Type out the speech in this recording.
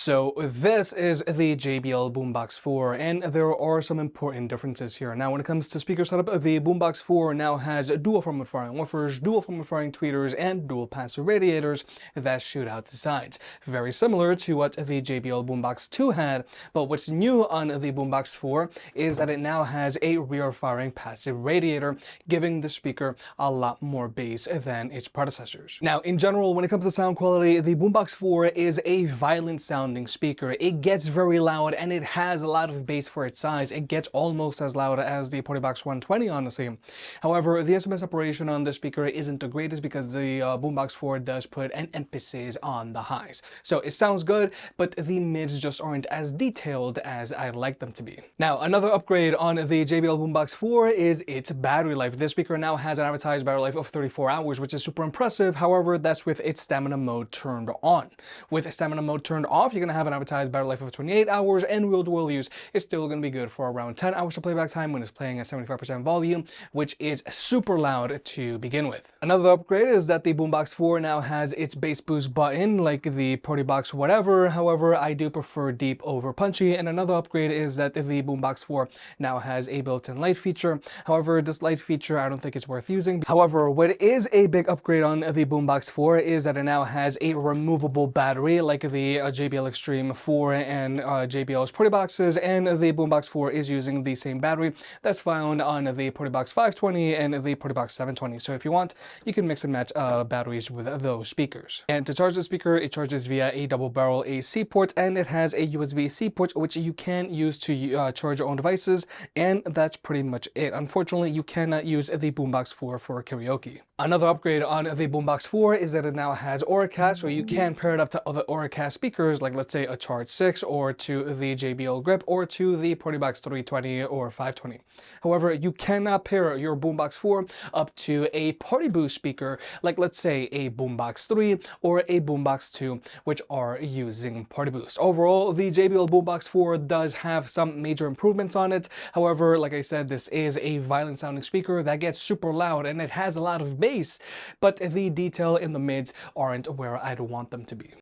So this is the JBL Boombox 4, and there are some important differences here. Now when it comes to speaker setup, the Boombox 4 now has dual front firing woofers, dual front firing tweeters, and dual passive radiators that shoot out the sides. Very similar to what the JBL Boombox 2 had, but what's new on the Boombox 4 is that it now has a rear firing passive radiator, giving the speaker a lot more bass than its predecessors. Now in general, when it comes to sound quality, the Boombox 4 is a violent sounding speaker. It gets very loud and it has a lot of bass for its size. It gets almost as loud as the Boombox 120, honestly. However, the SMS separation on the speaker isn't the greatest because the Boombox 4 does put an emphasis on the highs. So it sounds good, but the mids just aren't as detailed as I'd like them to be. Now, another upgrade on the JBL Boombox 4 is its battery life. This speaker now has an advertised battery life of 34 hours, which is super impressive. However, that's with its stamina mode turned on. With stamina mode turned off, you're going to have an advertised battery life of 28 hours, and wheel-to-wheel use is still going to be good for around 10 hours of playback time when it's playing at 75% volume, which is super loud to begin with. Another upgrade is that the Boombox 4 now has its bass boost button like the Boombox whatever. However, I do prefer deep over punchy, and another upgrade is that the Boombox 4 now has a built-in light feature. However, this light feature I don't think it's worth using. However, what is a big upgrade on the Boombox 4 is that it now has a removable battery like the JBL Extreme 4 and JBL's Boomboxes, and the Boombox 4 is using the same battery that's found on the Boombox 520 and the Boombox 720. So if you want, you can mix and match batteries with those speakers. And to charge the speaker, it charges via a double barrel AC port, and it has a USB-C port which you can use to charge your own devices, and that's pretty much it. Unfortunately, you cannot use the Boombox 4 for karaoke. Another upgrade on the Boombox 4 is that it now has Auracast, so you can pair it up to other Auracast speakers, like let's say a Charge 6 or to the JBL Grip or to the Boombox 320 or 520. However, you cannot pair your Boombox 4 up to a Party Boost speaker, like let's say a Boombox 3 or a Boombox 2, which are using Party Boost. Overall, the JBL Boombox 4 does have some major improvements on it. However, like I said, this is a violent sounding speaker that gets super loud and it has a lot of bass, but the detail in the mids aren't where I'd want them to be.